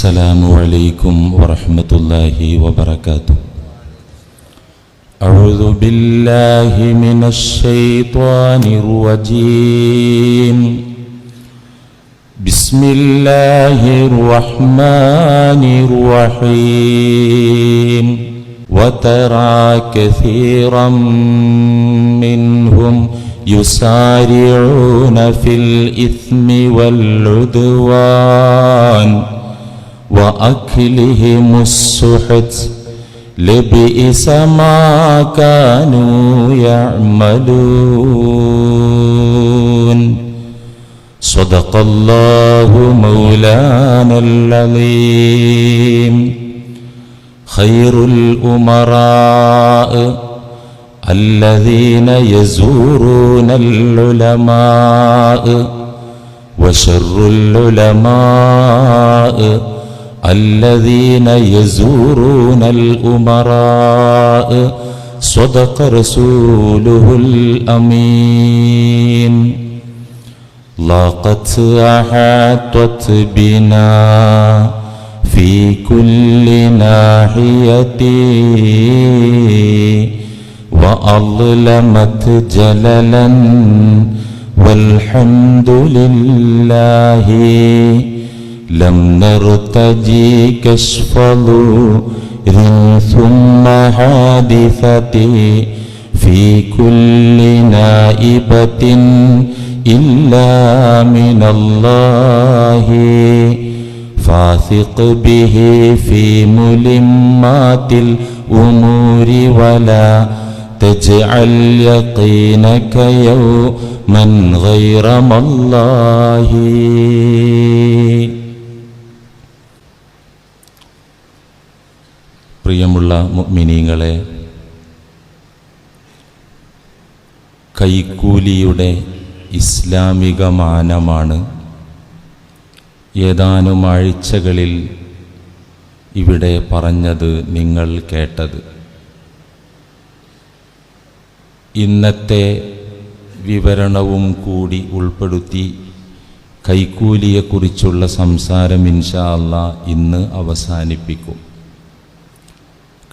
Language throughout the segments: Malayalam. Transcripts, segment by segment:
السلام عليكم ورحمة الله وبركاته. أعوذ بالله من الشيطان الرجيم. بسم الله الرحمن الرحيم. وترى كثيرا منهم يسارعون في الإثم والعدوان وأكلهم السحت لبئس ما كانوا يعملون. صدق الله مولانا العظيم. خير الأمراء الذين يزورون العلماء وشر العلماء الذين يزورون الأمراء. صدق رسوله الأمين. لقد أحاطت بنا في كل ناحية وأظلمت جللا والحمد لله. لم نرتجي كشف ضر ثم حادثة في كل نائبة إلا من الله. فاثق به في ملمات الأمور ولا تجعل يقينك يوما غير مالله. പ്രിയമുള്ള മുഅ്മിനീങ്ങളെ, കൈക്കൂലിയുടെ ഇസ്ലാമിക മാനമാണ് ഏതാനും ആഴ്ചകളിൽ ഇവിടെ പറഞ്ഞത് നിങ്ങൾ കേട്ടത്. ഇന്നത്തെ വിവരണവും കൂടി ഉൾപ്പെടുത്തി കൈക്കൂലിയെക്കുറിച്ചുള്ള സംസാരം ഇൻഷാ അല്ലാഹ് ഇന്ന് അവസാനിപ്പിക്കും.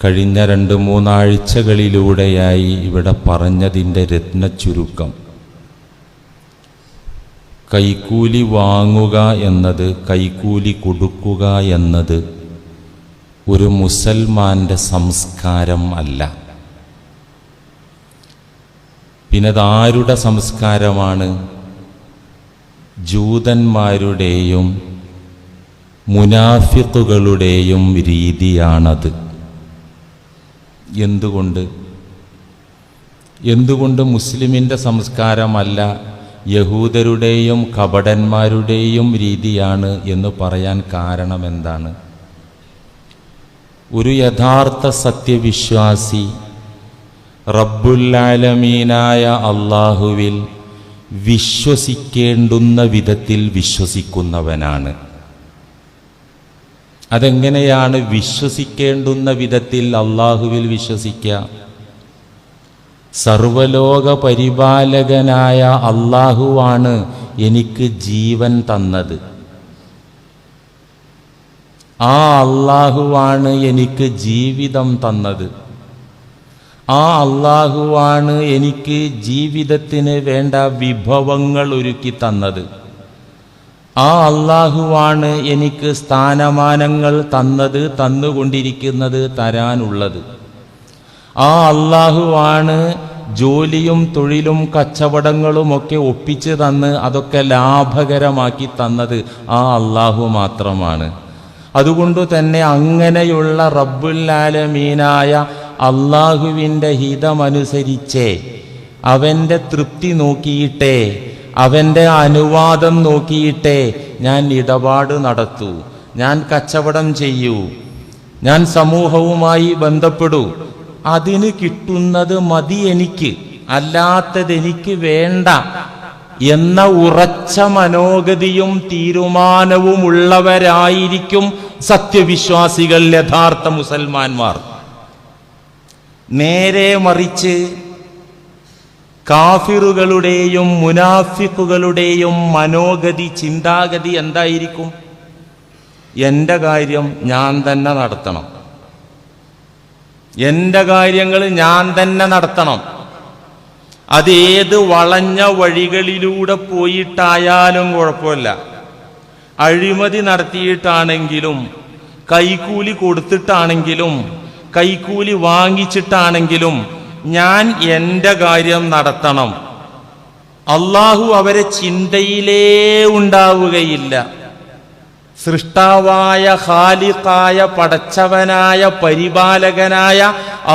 കഴിഞ്ഞ 2-3 ആഴ്ചകളിലൂടെയായി ഇവിടെ പറഞ്ഞതിൻ്റെ രത്നച്ചുരുക്കം, കൈക്കൂലി വാങ്ങുക എന്നത്, കൈക്കൂലി കൊടുക്കുക എന്നത് ഒരു മുസൽമാൻ്റെ സംസ്കാരം അല്ല. പിന്നെ അതാരുടെ സംസ്കാരമാണ്? ജൂതന്മാരുടെയും മുനാഫിഖുകളുടെയും രീതിയാണത്. എന്തുകൊണ്ട് മുസ്ലിമിൻ്റെ സംസ്കാരമല്ല, യഹൂദരുടെയും കപടന്മാരുടെയും രീതിയാണ് എന്ന് പറയാൻ കാരണം എന്താണ്? ഒരു യഥാർത്ഥ സത്യവിശ്വാസി റബ്ബുൽ ആലമീനായ അല്ലാഹുവിൽ വിശ്വസിക്കേണ്ടുന്ന വിധത്തിൽ വിശ്വസിക്കുന്നവനാണ്. അതെങ്ങനെയാണ് വിശ്വസിക്കേണ്ടുന്ന വിധത്തിൽ അല്ലാഹുവിൽ വിശ്വസിക്കുക? സർവലോക പരിപാലകനായ അല്ലാഹുവാണ് എനിക്ക് ജീവൻ തന്നത്. ആ അല്ലാഹുവാണ് എനിക്ക് ജീവിതം തന്നത്. ആ അല്ലാഹുവാണ് എനിക്ക് ജീവിതത്തിന് വേണ്ട വിഭവങ്ങൾ ഒരുക്കി തന്നത്. ആ അല്ലാഹുവാണ് എനിക്ക് സ്ഥാനമാനങ്ങൾ തന്നത്, തന്നുകൊണ്ടിരിക്കുന്നത്, തരാനുള്ളത്. ആ അല്ലാഹുവാണ് ജോലിയും തൊഴിലും കച്ചവടങ്ങളുമൊക്കെ ഒപ്പിച്ച് തന്ന് അതൊക്കെ ലാഭകരമാക്കി തന്നത്. ആ അല്ലാഹു മാത്രമാണ്. അതുകൊണ്ടു തന്നെ അങ്ങനെയുള്ള റബ്ബുൽ ആലമീനായ അല്ലാഹുവിൻ്റെ ഹിതമനുസരിച്ചേ, അവൻ്റെ തൃപ്തി നോക്കിയിട്ടേ, അവൻ്റെ അനുവാദം നോക്കിയിട്ടേ ഞാൻ ഇടപാട് നടത്തൂ, ഞാൻ കച്ചവടം ചെയ്യൂ, ഞാൻ സമൂഹവുമായി ബന്ധപ്പെടൂ. അതിന് കിട്ടുന്നത് മതി എനിക്ക്, അല്ലാത്തതെനിക്ക് വേണ്ട എന്ന ഉറച്ച മനോഗതിയും തീരുമാനവും ഉള്ളവരായിരിക്കും സത്യവിശ്വാസികൾ, യഥാർത്ഥ മുസൽമാന്മാർ. നേരെ മറിച്ച് കാഫിറുകളുടെയും മുനാഫിക്കുകളുടെയും മനോഗതി, ചിന്താഗതി എന്തായിരിക്കും? എൻ്റെ കാര്യം ഞാൻ തന്നെ നടത്തണം, എൻ്റെ കാര്യങ്ങൾ ഞാൻ തന്നെ നടത്തണം. അതേത് വളഞ്ഞ വഴികളിലൂടെ പോയിട്ടായാലും കുഴപ്പമില്ല, അഴിമതി നടത്തിയിട്ടാണെങ്കിലും കൈക്കൂലി കൊടുത്തിട്ടാണെങ്കിലും കൈക്കൂലി വാങ്ങിച്ചിട്ടാണെങ്കിലും ഞാൻ എൻ്റെ കാര്യം നടത്തണം. അള്ളാഹു അവരെ ചിന്തയിലേ ഉണ്ടാവുകയില്ല. സൃഷ്ടാവായ ഖാലിഖായ പടച്ചവനായ പരിപാലകനായ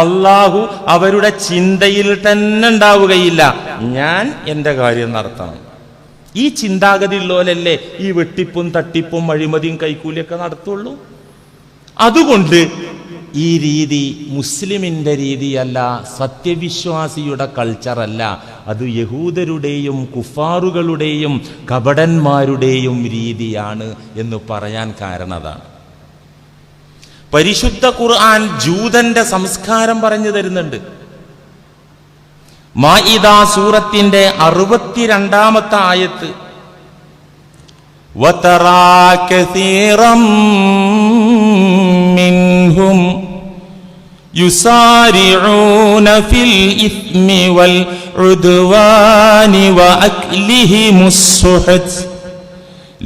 അള്ളാഹു അവരുടെ ചിന്തയിൽ തന്നെ ഉണ്ടാവുകയില്ല. ഞാൻ എൻ്റെ കാര്യം നടത്തണം. ഈ ചിന്താഗതി ഉള്ളോലല്ലേ ഈ വെട്ടിപ്പും തട്ടിപ്പും അഴിമതിയും കൈക്കൂലിയൊക്കെ നടത്തുള്ളൂ. അതുകൊണ്ട് ഈ രീതി മുസ്ലിമിന്റെ രീതിയല്ല, സത്യവിശ്വാസിയുടെ കൾച്ചറല്ല. അത് യഹൂദരുടെയും കുഫാറുകളുടെയും കപടന്മാരുടെയും രീതിയാണ് എന്ന് പറയാൻ കാരണം അതാണ്. പരിശുദ്ധ ഖുർആൻ ജൂതന്റെ സംസ്കാരം പറഞ്ഞു തരുന്നുണ്ട്. മാഇദ സൂറത്തിന്റെ 62-ാമത്തെ ആയത്ത്, വതറാ കസീറം മിൻഹും യുസാരിഊന ഫിൽ ഇസ്മി വൽ ഉദ്വാനി വഅക്ലിഹിമുസ് സുഹത്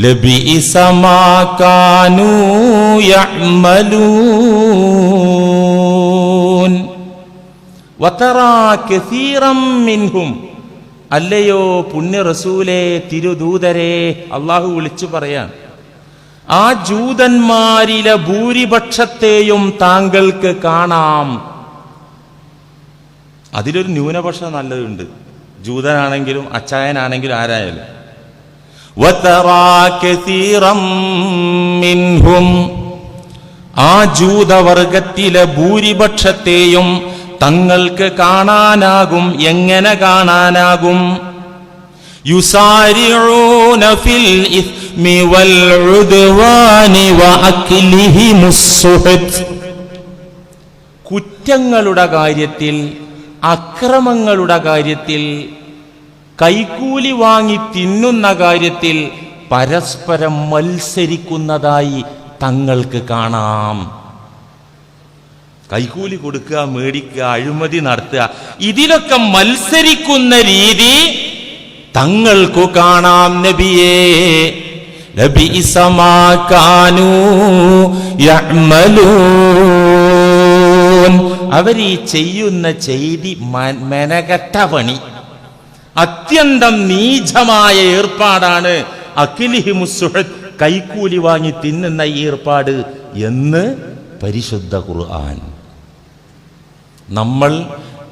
ലബിഇസ മാ കാനൂ യഅമലൂൻ. വതറാ കസീറം മിൻഹും, അല്ലയോ പുണ്യ റസൂലേ, തിരുദൂതരെ, അള്ളാഹു വിളിച്ചു പറയാൻ, ആ ജൂതന്മാരിലെ ഭൂരിപക്ഷത്തെയും താങ്കൾക്ക് കാണാം. അതിലൊരു ന്യൂനപക്ഷം നല്ലതുണ്ട്, ജൂതനാണെങ്കിലും അച്ചായനാണെങ്കിലും ആരായാലും. വതറാ കസീറം മിൻഹും, ആ ജൂതവർഗത്തിലെ ഭൂരിപക്ഷത്തെയും തങ്ങൾക്ക് കാണാനാകും. എങ്ങനെ കാണാനാകും? യുസാരിഊന ഫിൽ ഇസ്മി വൽ ഉദ്വാനി വഅക്ലിഹിമുസ് സുഹത്, കുറ്റങ്ങളുടെ കാര്യത്തിൽ, അക്രമങ്ങളുടെ കാര്യത്തിൽ, കൈക്കൂലി വാങ്ങി തിന്നുന്ന കാര്യത്തിൽ പരസ്പരം മത്സരിക്കുന്നതായി തങ്ങൾക്ക് കാണാം. കൈക്കൂലി കൊടുക്കുക, മേടിക്കുക, അഴിമതി നടത്തുക, ഇതിലൊക്കെ മത്സരിക്കുന്ന രീതി തങ്ങൾക്കു കാണാം. നബിയേ, ലബിഇസ മാ കാനൂ യഅമലൂൻ, അവരീ ചെയ്യുന്ന ചെയ്തി മെനകെട്ട പണി, അത്യന്തം നീചമായ ഏർപ്പാടാണ്. അക്ലിഹിമുസ് സുഹത്, കൈക്കൂലി വാങ്ങി തിന്നുന്ന ഏർപ്പാട് എന്ന് പരിശുദ്ധ ഖുർആൻ. നമ്മൾ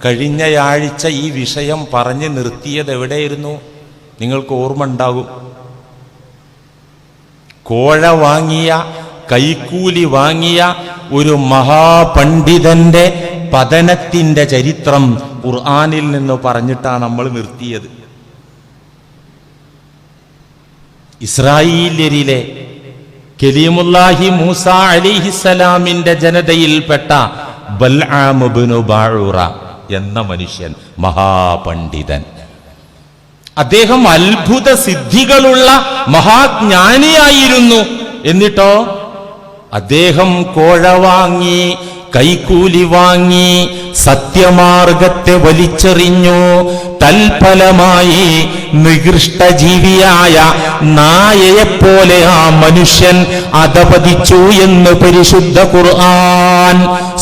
കഴിഞ്ഞയാഴ്ച ഈ വിഷയം പറഞ്ഞു നിർത്തിയത് എവിടെയായിരുന്നു? നിങ്ങൾക്ക് ഓർമ്മ ഉണ്ടാകും. കോഴ വാങ്ങിയ, കൈക്കൂലി വാങ്ങിയ ഒരു മഹാപണ്ഡിതന്റെ പതനത്തിന്റെ ചരിത്രം ഖുർആനിൽ നിന്ന് പറഞ്ഞിട്ടാണ് നമ്മൾ നിർത്തിയത്. ഇസ്രായേലിലെ കലീമുല്ലാഹി മൂസ അലൈഹിസ്സലാമിന്റെ ജനതയിൽപ്പെട്ട ബൽആം ഇബ്നു ബഊറ എന്ന മനുഷ്യൻ, മഹാപണ്ഡിതൻ. അദ്ദേഹം അത്ഭുത സിദ്ധികളുള്ള മഹാജ്ഞാനിയായിരുന്നു. എന്നിട്ടോ അദ്ദേഹം കോഴ വാങ്ങി, കൈക്കൂലി വാങ്ങി, സത്യമാർഗത്തെ വലിച്ചെറിഞ്ഞു. തൽഫലമായി നികൃഷ്ട ജീവിയായ നായയെപ്പോലെ ആ മനുഷ്യൻ അധപതിച്ചു എന്ന് പരിശുദ്ധ ഖുർആൻ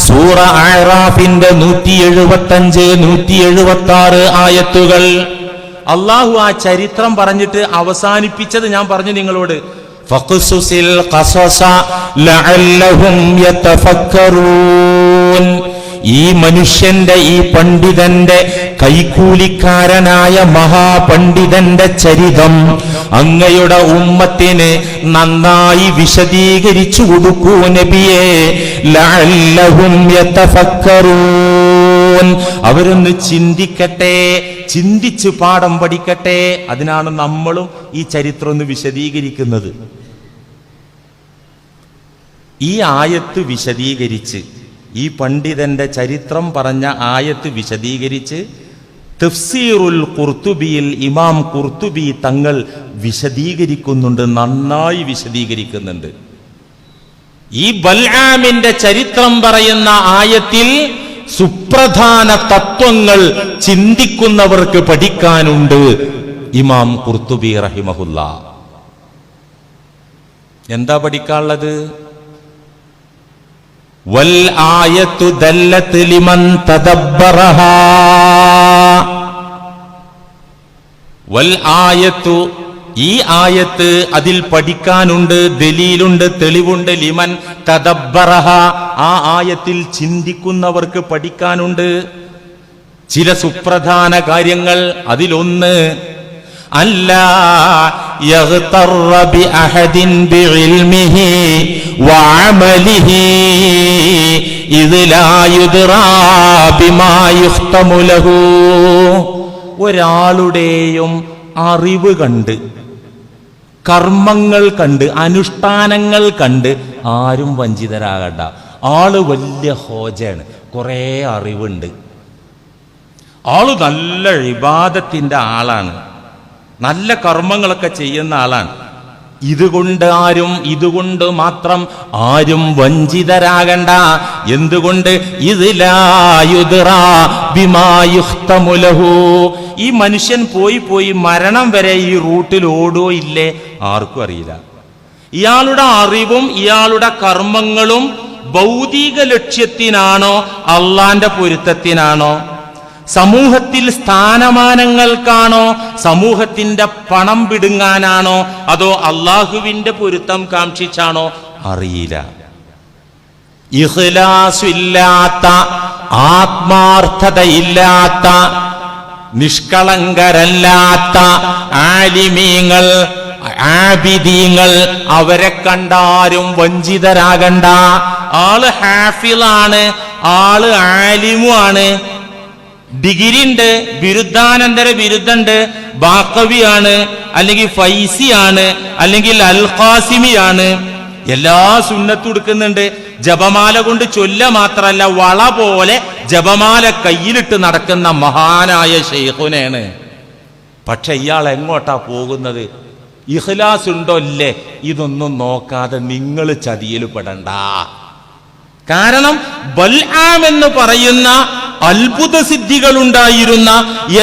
സൂറ അഅറാഫിന്റെ 175, 176 ആയത്തുകൾ. അള്ളാഹു ആ ചരിത്രം പറഞ്ഞിട്ട് അവസാനിപ്പിച്ചത് ഞാൻ പറഞ്ഞു നിങ്ങളോട്, ഫഖ്സുസിൽ ഖസസ ലഅല്ലഹും യതഫക്കറൂൻ. ഈ മനുഷ്യന്റെ, ഈ പണ്ഡിതന്റെ, കൈക്കൂലിക്കാരനായ മഹാപണ്ഡിതന്റെ ചരിതം അങ്ങയുടെ ഉമ്മത്തിന് നന്നായി വിശദീകരിച്ചു കൊടുക്കൂ നബിയേ. ലഅല്ലഹും യതഫക്കറൂൻ, അവരൊന്ന് ചിന്തിക്കട്ടെ, ചിന്തിച്ച് പാഠം പഠിക്കട്ടെ. അതിനാണ് നമ്മളും ഈ ചരിത്രം ഒന്ന് വിശദീകരിക്കുന്നത്. ഈ ആയത്ത് വിശദീകരിച്ച്, ഈ പണ്ഡിതന്റെ ചരിത്രം പറഞ്ഞ ആയത്ത് വിശദീകരിച്ച് തഫ്സീറുൽ ഖുർത്തുബിയിൽ ഇമാം ഖുർത്തുബി തങ്ങൾ വിശദീകരിക്കുന്നുണ്ട്, നന്നായി വിശദീകരിക്കുന്നുണ്ട്. ഈ ബൽആമിന്റെ ചരിത്രം പറയുന്ന ആയത്തിൽ സുപ്രധാന തത്വങ്ങൾ ചിന്തിക്കുന്നവർക്ക് പഠിക്കാനുണ്ട്. ഇമാം ഖുർത്തുബി റഹിമഹുല്ല എന്താ പഠിക്കാനുള്ളത്? വൽ ആയത്തു ദല്ലത്ത് ലിമൻ തദബ്ബറഹാ. വൽ ആയത്തു, ഈ ആയത്ത് അതിൽ പഠിക്കാനുണ്ട്, ദലീലുണ്ട്, തെളിവുണ്ട്. ലിമൻ തദബ്ബറഹ, ആ ആയത്തിൽ ചിന്തിക്കുന്നവർക്ക് പഠിക്കാനുണ്ട് ചില സുപ്രധാന കാര്യങ്ങൾ. അതിലൊന്ന് അല്ലാ യഗ്തറ ബി അഹദിൻ ബിഇൽമിഹി വഅമലിഹി ഇദ് ലാ യുദ്റാ ബിമാ യുഖ്തമു ലഹു. ഒരാളുടെയും അറിവ് കണ്ട്, കർമ്മങ്ങൾ കണ്ട്, അനുഷ്ഠാനങ്ങൾ കണ്ട് ആരും വഞ്ചിതരാകണ്ട. ആള് വലിയ ഹോജയാണ്, കുറേ അറിവുണ്ട്, ആള് നല്ല ഇബാദത്തിന്റെ ആളാണ്, നല്ല കർമ്മങ്ങളൊക്കെ ചെയ്യുന്ന ആളാണ്. ഇതുകൊണ്ട് മാത്രം ആരും വഞ്ചിതരാകണ്ട. എന്തുകൊണ്ട്? ഈ മനുഷ്യൻ പോയി മരണം വരെ ഈ റൂട്ടിൽ ഓടോ ഇല്ലേ ആർക്കും അറിയില്ല. ഇയാളുടെ അറിവും ഇയാളുടെ കർമ്മങ്ങളും ഭൗതിക ലക്ഷ്യത്തിനാണോ അള്ളാന്റെ പൊരുത്തത്തിനാണോ, സമൂഹത്തിൽ സ്ഥാനമാനങ്ങൾക്കാണോ, സമൂഹത്തിന്റെ പണം പിടുങ്ങാനാണോ, അതോ അള്ളാഹുവിന്റെ പൊരുത്തം കാക്ഷിച്ചാണോ അറിയില്ല. ഇഖ്ലാസില്ലാത്ത, ആത്മാർത്ഥതയില്ലാത്ത, നിഷ്കളങ്കരല്ലാത്ത ആലിമീങ്ങൾ, ആബിദീങ്ങൾ, അവരെ കണ്ടാരും വഞ്ചിതരാകണ്ട. ആള് ഹാഫിളാണ്, ആള് ആലിമുമാണ്, ഡിഗ്രി ഉണ്ട്, ബിരുദാനന്തര ബിരുദുണ്ട്, ബാക്കവിയാണ്, അല്ലെങ്കിൽ ഫൈസിയാണ്, അല്ലെങ്കിൽ അൽ ഖാസിമിയാണ്, എല്ലാ സുന്നത്തും എടുക്കുന്നുണ്ട്. ജപമാല കൊണ്ട് ചൊല്ല മാത്രല്ല, വള പോലെ ജപമാല കയ്യിലിട്ട് നടക്കുന്ന മഹാനായ ശൈഖുനാണ്. പക്ഷെ ഇയാൾ എങ്ങോട്ടാ പോകുന്നത്? ഇഖ്ലാസ് ഉണ്ടോ ഇല്ലേ ഇതൊന്നും നോക്കാതെ നിങ്ങൾ ചതിയിൽ പെടണ്ട. കാരണം ബൽആം എന്ന് പറയുന്ന അത്ഭുത സിദ്ധികൾ ഉണ്ടായിരുന്ന,